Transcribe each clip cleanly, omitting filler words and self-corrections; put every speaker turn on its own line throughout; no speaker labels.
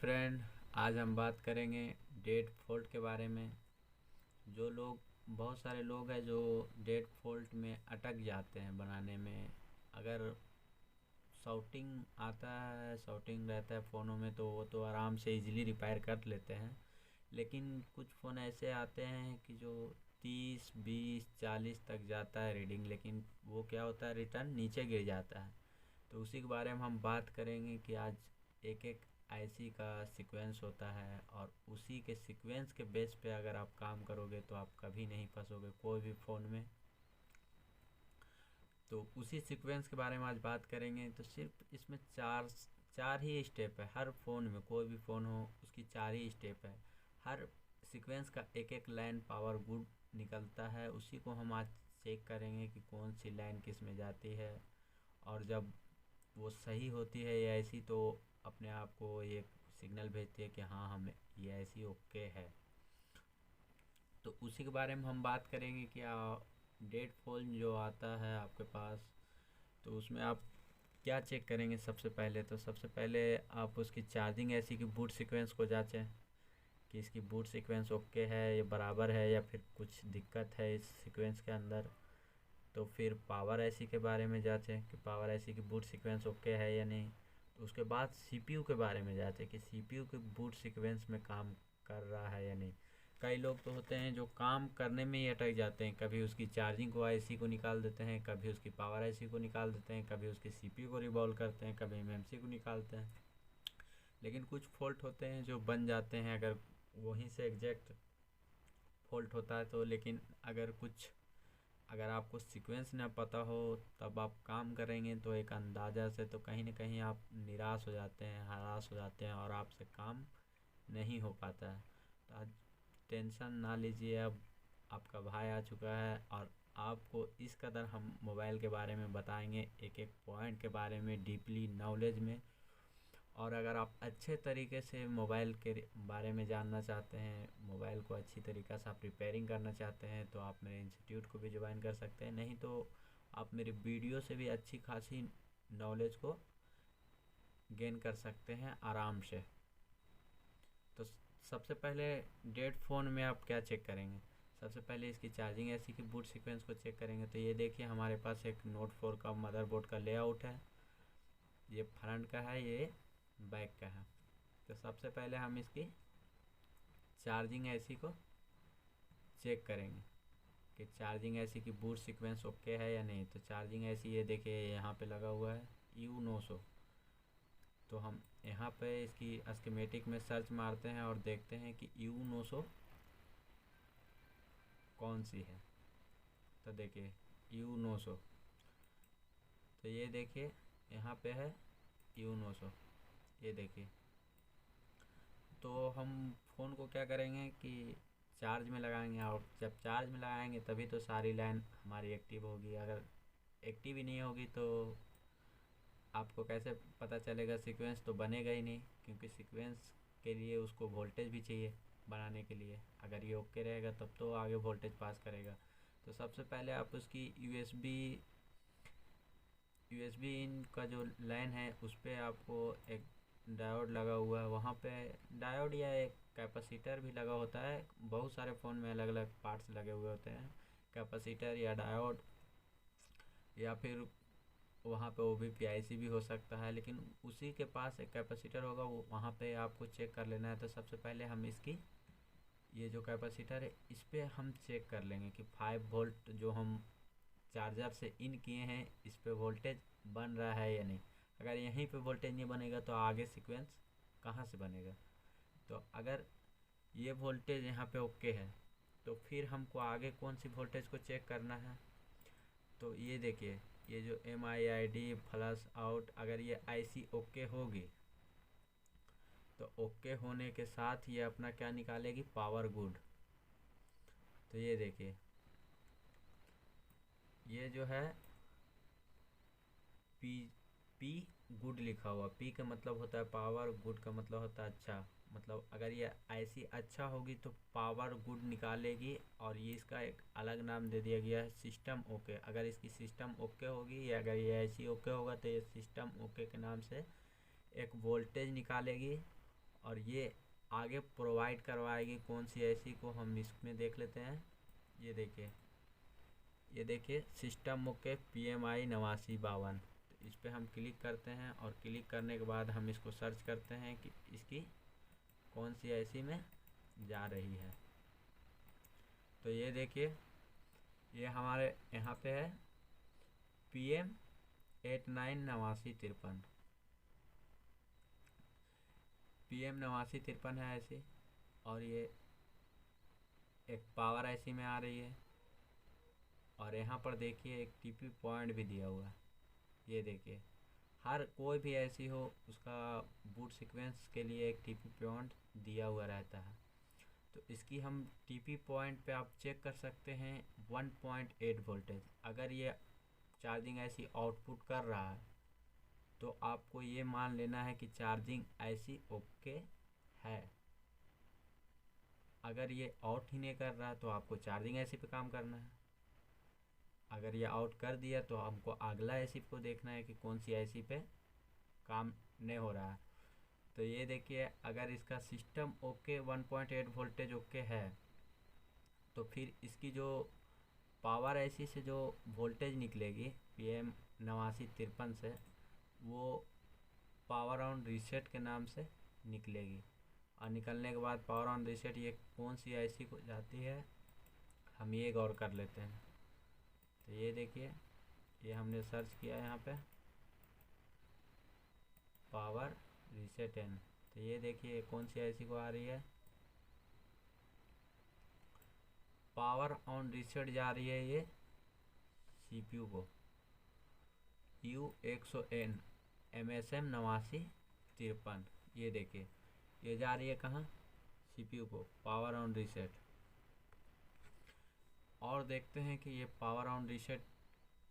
Friend, आज हम बात करेंगे डेट फॉल्ट के बारे में। जो लोग बहुत सारे लोग हैं जो डेट फॉल्ट में अटक जाते हैं बनाने में। अगर शाउटिंग आता है, शाउटिंग रहता है फ़ोनों में तो वो तो आराम से इजीली रिपेयर कर लेते हैं। लेकिन कुछ फ़ोन ऐसे आते हैं कि जो 30 20 40 तक जाता है रीडिंग, लेकिन वो क्या होता है, रिटर्न नीचे गिर जाता है। तो उसी के बारे में हम बात करेंगे कि आज एक एक आईसी का सीक्वेंस होता है और उसी के सीक्वेंस के बेस पे अगर आप काम करोगे तो आप कभी नहीं फंसोगे कोई भी फ़ोन में। तो उसी सीक्वेंस के बारे में आज बात करेंगे। तो सिर्फ इसमें चार चार ही स्टेप है। हर फ़ोन में, कोई भी फ़ोन हो उसकी चार ही स्टेप है। हर सीक्वेंस का एक एक लाइन पावर गुड निकलता है। उसी को हम आज चेक करेंगे कि कौन सी लाइन किस में जाती है, और जब वो सही होती है ये ऐसी तो अपने आप को ये सिग्नल भेजती है कि हाँ, हमें ये ऐसी ओके है। तो उसी के बारे में हम बात करेंगे कि डेट फ़ोन जो आता है आपके पास, तो उसमें आप क्या चेक करेंगे। सबसे पहले आप उसकी चार्जिंग ऐसी कि बूट सीक्वेंस को जांचें कि इसकी बूट सीक्वेंस ओके है, ये बराबर है या फिर कुछ दिक्कत है इस सीक्वेंस के अंदर। तो फिर पावर ऐसी के बारे में जांचें कि पावर ऐसी की बूट सीक्वेंस ओके है या नहीं। तो उसके बाद सीपीयू के बारे में जांचें कि सीपीयू के बूट सीक्वेंस में काम कर रहा है या नहीं। कई लोग तो होते हैं जो काम करने में ही अटक जाते हैं, कभी उसकी चार्जिंग को आईसी को निकाल देते हैं, कभी उसकी पावर आईसी को निकाल देते हैं, कभी उसकी सीपीयू को रिवॉल्व करते हैं, कभी एमएमसी को निकालते हैं। लेकिन कुछ फॉल्ट होते हैं जो बन जाते हैं अगर वहीं से एग्जैक्ट फॉल्ट होता है तो। लेकिन अगर आपको सीक्वेंस ना पता हो तब आप काम करेंगे तो एक अंदाज़ा से तो कहीं ना कहीं आप निराश हो जाते हैं, हरास हो जाते हैं और आपसे काम नहीं हो पाता है। तो आज टेंशन ना लीजिए, अब आपका भाई आ चुका है और आपको इस कदर हम मोबाइल के बारे में बताएंगे, एक एक पॉइंट के बारे में डीपली नॉलेज में। और अगर आप अच्छे तरीके से मोबाइल के बारे में जानना चाहते हैं, मोबाइल को अच्छी तरीक़े से आप रिपेयरिंग करना चाहते हैं, तो आप मेरे इंस्टीट्यूट को भी ज्वाइन कर सकते हैं। नहीं तो आप मेरी वीडियो से भी अच्छी खासी नॉलेज को गेन कर सकते हैं आराम से। तो सबसे पहले डेट फ़ोन में आप क्या चेक करेंगे। सबसे पहले इसकी चार्जिंग ऐसी कि बूट सीक्वेंस को चेक करेंगे। तो ये देखिए, हमारे पास एक नोट 4 का मदरबोर्ड का लेआउट है। ये फ्रंट का है, ये बैक का है। तो सबसे पहले हम इसकी चार्जिंग ऐसी को चेक करेंगे कि चार्जिंग ऐसी की बूट सीक्वेंस ओके है या नहीं। तो चार्जिंग ऐसी, ये देखिए यहाँ पे लगा हुआ है U900। तो हम यहाँ पे इसकी स्कीमेटिक में सर्च मारते हैं और देखते हैं कि U900 कौन सी है। तो देखिए U900, तो ये देखिए यहाँ पे है U900, ये देखिए। तो हम फ़ोन को क्या करेंगे कि चार्ज में लगाएंगे, और जब चार्ज में लगाएंगे तभी तो सारी लाइन हमारी एक्टिव होगी। अगर एक्टिव ही नहीं होगी तो आपको कैसे पता चलेगा। सीक्वेंस तो बनेगा ही नहीं, क्योंकि सीक्वेंस के लिए उसको वोल्टेज भी चाहिए बनाने के लिए। अगर ये ओके रहेगा तब तो आगे वोल्टेज पास करेगा। तो सबसे पहले आप उसकी यूएसबी इन का जो लाइन है उस पर आपको एक डायोड लगा हुआ है, वहाँ पे डायोड या एक कैपेसिटर भी लगा होता है। बहुत सारे फ़ोन में अलग अलग पार्ट्स लगे हुए होते हैं, कैपेसिटर या डायोड, या फिर वहाँ पे OBPIC भी हो सकता है। लेकिन उसी के पास एक कैपेसिटर होगा, वो वहाँ पे आपको चेक कर लेना है। तो सबसे पहले हम इसकी ये जो कैपेसिटर है इस पर हम चेक कर लेंगे कि 5 वोल्ट जो हम चार्जर से इन किए हैं इस पे वोल्टेज बन रहा है या नहीं। अगर यहीं पे वोल्टेज नहीं बनेगा तो आगे सीक्वेंस कहाँ से बनेगा। तो अगर ये वोल्टेज यहाँ पे ओके है तो फिर हमको आगे कौन सी वोल्टेज को चेक करना है। तो ये देखिए, ये जो MIID फ्लश आउट, अगर ये IC ओके होगी तो ओके होने के साथ ये अपना क्या निकालेगी, पावर गुड। तो ये देखिए, ये जो है पी पी गुड लिखा हुआ। पी का मतलब होता है पावर, गुड का मतलब होता है अच्छा। मतलब अगर ये IC अच्छा होगी तो पावर गुड निकालेगी, और ये इसका एक अलग नाम दे दिया गया है सिस्टम ओके। अगर इसकी सिस्टम ओके होगी या अगर ये IC ओके होगा तो ये सिस्टम ओके के नाम से एक वोल्टेज निकालेगी, और ये आगे प्रोवाइड करवाएगी कौन सी ऐसी को हम इसमें देख लेते हैं। ये देखिए सिस्टम ओके PMI 8952। तो इस पर हम क्लिक करते हैं और क्लिक करने के बाद हम इसको सर्च करते हैं कि इसकी कौन सी ऐसी में जा रही है। तो ये देखिए ये हमारे यहाँ पे है PM 89 PM 89 है ऐसी, और ये एक पावर ऐसी में आ रही है। और यहाँ पर देखिए एक TP पॉइंट भी दिया हुआ है। ये देखिए हर कोई भी ऐसी हो उसका बूट सीक्वेंस के लिए एक TP पॉइंट दिया हुआ रहता है। तो इसकी हम TP पॉइंट पे आप चेक कर सकते हैं 1.8 वोल्टेज। अगर ये चार्जिंग ऐसी आउटपुट कर रहा है तो आपको ये मान लेना है कि चार्जिंग ऐसी ओके है। अगर ये आउट ही नहीं कर रहा तो आपको चार्जिंग ऐसी पे काम करना है। अगर ये आउट कर दिया तो हमको अगला ऐसी को देखना है कि कौन सी ऐसी पे काम नहीं हो रहा है। तो ये देखिए अगर इसका सिस्टम ओके 1.8 वोल्टेज ओके है तो फिर इसकी जो पावर ऐसी से जो वोल्टेज निकलेगी PM 8953 से, वो पावर ऑन रीसेट के नाम से निकलेगी। और निकलने के बाद पावर ऑन रीसेट ये कौन सी ऐसी को जाती है हम ये गौर कर लेते हैं। तो ये देखिए ये हमने सर्च किया यहाँ पे पावर रीसेट एन। तो ये देखिए कौन सी ऐसी को आ रही है, पावर ऑन रीसेट जा रही है ये CPU को U100N MSM 8953। ये देखिए ये जा रही है कहाँ, CPU को पावर ऑन रीसेट। और देखते हैं कि ये पावर ऑन रीसेट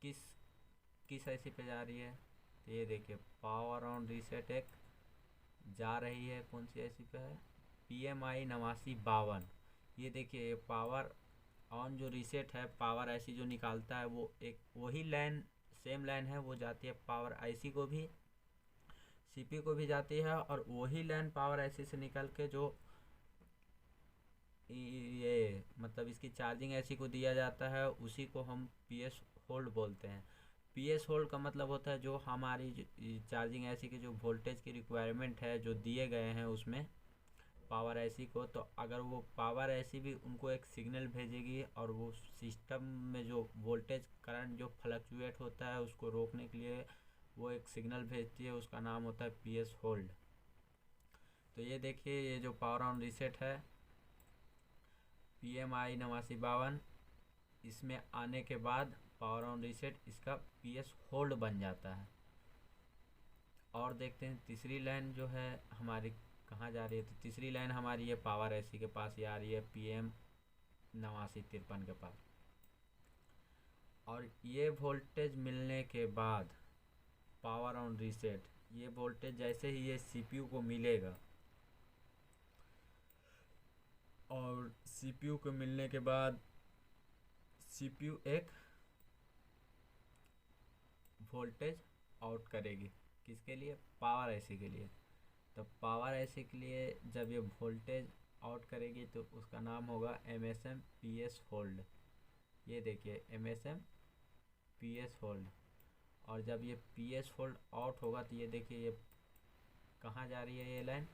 किस ऐसी पे जा रही है। तो ये देखिए पावर ऑन रीसेट एक जा रही है, कौन सी ऐसी पे है PMI 8952। ये देखिए ये पावर ऑन जो रीसेट है पावर ऐसी जो निकालता है वो एक वही लाइन सेम लाइन है, वो जाती है पावर IC को भी CPU को भी जाती है। और वही लाइन पावर IC से निकल के जो ये मतलब इसकी चार्जिंग ऐसी को दिया जाता है उसी को हम PS होल्ड बोलते हैं। PS होल्ड का मतलब होता है जो हमारी चार्जिंग ऐसी की जो वोल्टेज की रिक्वायरमेंट है जो दिए गए हैं उसमें पावर ऐसी को, तो अगर वो पावर ऐसी भी उनको एक सिग्नल भेजेगी और वो सिस्टम में जो वोल्टेज करंट जो फ्लक्चुएट होता है उसको रोकने के लिए वो एक सिग्नल भेजती है, उसका नाम होता है PS होल्ड। तो ये देखिए ये जो पावर ऑन रीसेट है PMI 8952, इसमें आने के बाद पावर ऑन रीसेट इसका PS होल्ड बन जाता है। और देखते हैं तीसरी लाइन जो है हमारी कहाँ जा रही है। तो तीसरी लाइन हमारी ये पावर ऐसी के पास ही आ रही है PM 8953 के पास। और ये वोल्टेज मिलने के बाद पावर ऑन रीसेट ये वोल्टेज जैसे ही ये CPU को मिलेगा और CPU को मिलने के बाद CPU एक वोल्टेज आउट करेगी किसके लिए, पावर ऐसी के लिए। तो पावर ऐसी के लिए जब ये वोल्टेज आउट करेगी तो उसका नाम होगा MSM PS होल्ड। ये देखिए MSM PS होल्ड। और जब ये PS होल्ड आउट होगा तो ये देखिए ये कहाँ जा रही है ये लाइन,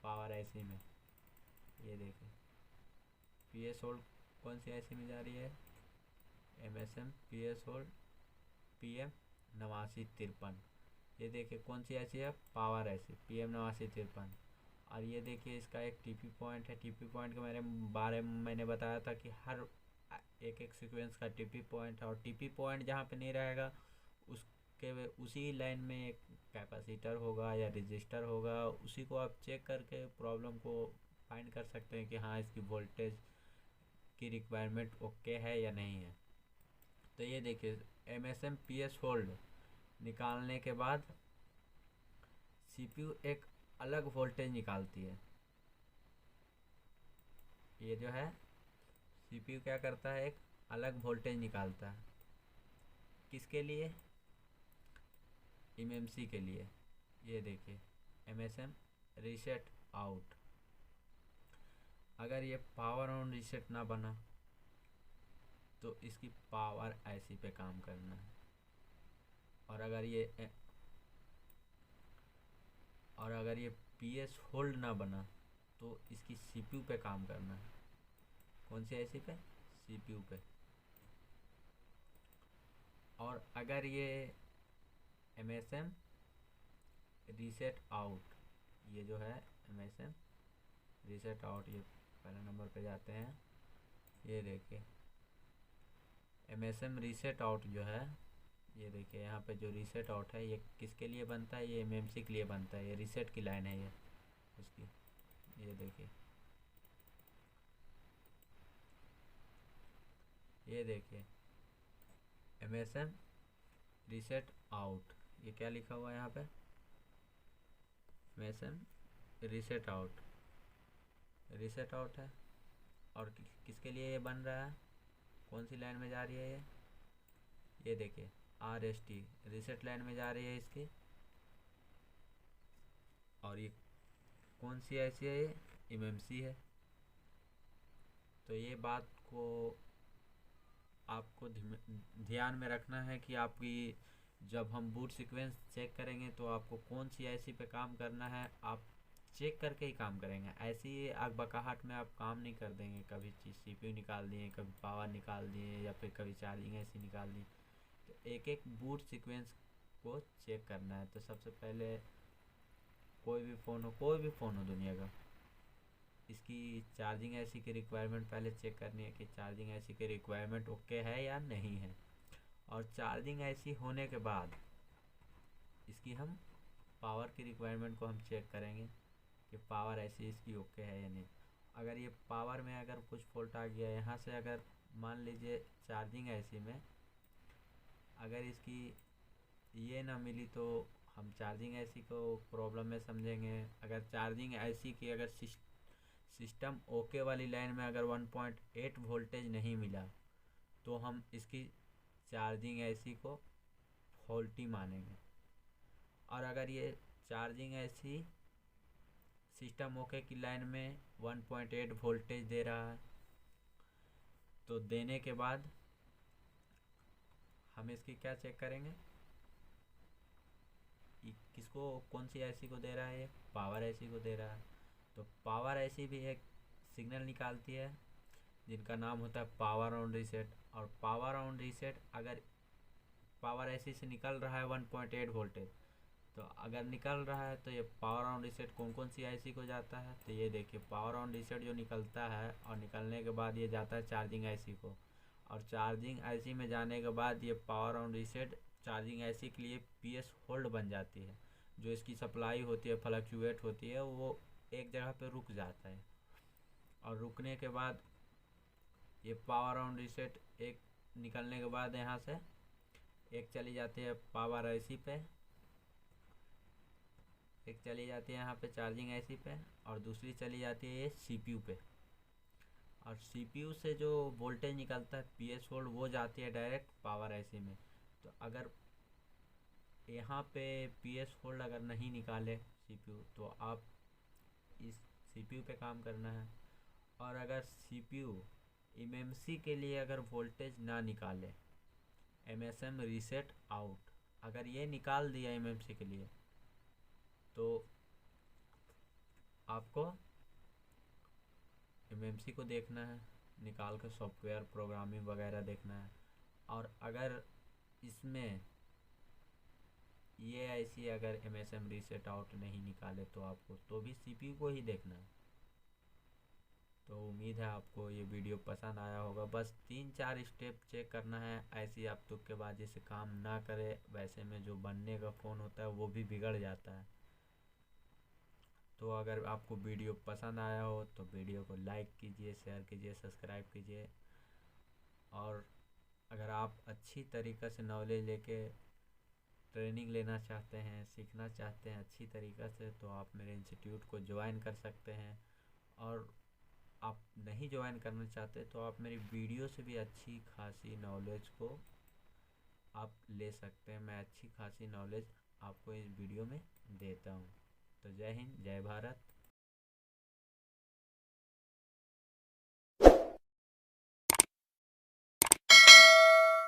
पावर ऐसी में। ये देखिए PS होल्ड कौन सी ऐसी में जा रही है, MSM PS होल्ड PM 8953। ये देखिए कौन सी ऐसी है, पावर ऐसी PM 8953। और ये देखिए इसका एक TP पॉइंट है। TP पॉइंट के बारे में मैंने बताया था कि हर एक सीक्वेंस का TP पॉइंट है, और TP पॉइंट जहाँ पे नहीं रहेगा उसके उसी लाइन में एक कैपेसिटर होगा या रजिस्टर होगा, उसी को आप चेक करके प्रॉब्लम को फाइंड कर सकते हैं कि हाँ इसकी वोल्टेज की रिक्वायरमेंट ओके है या नहीं है। तो ये देखिए MSM PS होल्ड निकालने के बाद CPU एक अलग वोल्टेज निकालती है। ये जो है CPU क्या करता है, एक अलग वोल्टेज निकालता है किसके लिए, MMC के लिए। ये देखिए MSM रीसेट आउट। अगर ये पावर ऑन रीसेट ना बना तो इसकी पावर ऐसी पे काम करना है। और अगर ये PS होल्ड ना बना तो इसकी CPU पे काम करना है। कौन सी ऐसी पे? CPU पे। और अगर ये MSM रीसेट आउट, ये जो है MSM रीसेट आउट, ये पहले नंबर पे जाते हैं। ये देखिए MSM रीसेट आउट जो है, ये देखिए यहाँ पे जो रीसेट आउट है ये किसके लिए बनता है? ये MMC के लिए बनता है। ये रीसेट की लाइन है ये उसकी। ये देखिए, ये देखिए MSM रीसेट आउट, ये क्या लिखा हुआ है यहाँ पे? MSM reset out, reset out है। और किसके लिए ये बन रहा है? कौन सी लाइन में जा रही है ये देखिए RST रीसेट लाइन में जा रही है इसकी। और ये कौन सी ऐसी है? ये MMC है। तो ये बात को आपको ध्यान में रखना है कि आपकी जब हम बूट सीक्वेंस चेक करेंगे तो आपको कौन सी ऐसी पे काम करना है, आप चेक करके ही काम करेंगे। ऐसी आग बकाहट में आप काम नहीं कर देंगे। कभी CPU निकाल दिए, कभी पावर निकाल दिए, या फिर कभी चार्जिंग ऐसी निकाल दी। तो एक एक बूट सीक्वेंस को चेक करना है। तो सबसे पहले कोई भी फ़ोन हो दुनिया का, इसकी चार्जिंग ऐसी की रिक्वायरमेंट पहले चेक करनी है कि चार्जिंग ऐसी की रिक्वायरमेंट ओके है या नहीं है। और चार्जिंग ऐसी होने के बाद इसकी हम पावर की रिक्वायरमेंट को हम चेक करेंगे कि पावर ऐसी इसकी ओके है या नहीं। अगर ये पावर में अगर कुछ फॉल्ट आ गया यहाँ से, अगर मान लीजिए चार्जिंग ऐसी में अगर इसकी ये ना मिली तो हम चार्जिंग ऐसी को प्रॉब्लम में समझेंगे। अगर चार्जिंग ऐसी की अगर सिस्टम ओके वाली लाइन में अगर 1.8 वोल्टेज नहीं मिला तो हम इसकी चार्जिंग ऐसी को फॉल्टी मानेंगे। और अगर ये चार्जिंग ऐसी सिस्टम ओके की लाइन में 1.8 वोल्टेज दे रहा है तो देने के बाद हम इसकी क्या चेक करेंगे? किसको, कौन सी ऐसी को दे रहा है? ये पावर ऐसी को दे रहा है। तो पावर ऐसी भी एक सिग्नल निकालती है जिनका नाम होता है पावर ऑन रीसेट। और पावर ऑन रीसेट अगर पावर ऐसी से निकल रहा है 1.8 वोल्टेज, तो अगर निकल रहा है तो ये पावर ऑन रीसेट कौन कौन सी IC को जाता है? तो ये देखिए पावर ऑन रीसेट जो निकलता है और निकलने के बाद ये जाता है चार्जिंग IC को। और चार्जिंग IC में जाने के बाद ये power on reset charging IC के लिए PS होल्ड बन जाती है। जो इसकी सप्लाई होती है, फ्लक्चुएट होती है, वो एक जगह पे रुक जाता है। और रुकने के बाद ये पावर ऑन रीसेट एक निकलने के बाद यहाँ से एक चली जाती है पावर IC पे, एक चली जाती है यहाँ पे चार्जिंग IC पे, और दूसरी चली जाती है ये CPU पे। और CPU से जो वोल्टेज निकलता है PS होल्ड, वो जाती है डायरेक्ट पावर IC में। तो अगर यहाँ पे PS होल्ड अगर नहीं निकाले CPU, तो आप इस CPU पे काम करना है। और अगर CPU MMC के लिए अगर वोल्टेज ना निकाले, MSM रीसेट आउट अगर ये निकाल दिया MMC के लिए, तो आपको MMC को देखना है, निकाल कर सॉफ्टवेयर प्रोग्रामिंग वगैरह देखना है। और अगर इसमें ये ऐसी अगर MSM रीसेट आउट नहीं निकाले तो आपको तो भी CPU को ही देखना है। तो उम्मीद है आपको ये वीडियो पसंद आया होगा। बस 3-4 स्टेप चेक करना है, ऐसी आप तुक्केबाजी से काम ना करे। वैसे में जो बनने का फ़ोन होता है वो भी बिगड़ जाता है। तो अगर आपको वीडियो पसंद आया हो तो वीडियो को लाइक कीजिए, शेयर कीजिए, सब्सक्राइब कीजिए। और अगर आप अच्छी तरीक़े से नॉलेज लेके ट्रेनिंग लेना चाहते हैं, सीखना चाहते हैं अच्छी तरीक़े से, तो आप मेरे इंस्टीट्यूट को ज्वाइन कर सकते हैं। और आप नहीं ज्वाइन करना चाहते तो आप मेरी वीडियो से भी अच्छी खासी नॉलेज को आप ले सकते हैं। मैं अच्छी खासी नॉलेज आपको इस वीडियो में देता हूँ। तो जय हिंद, जय भारत।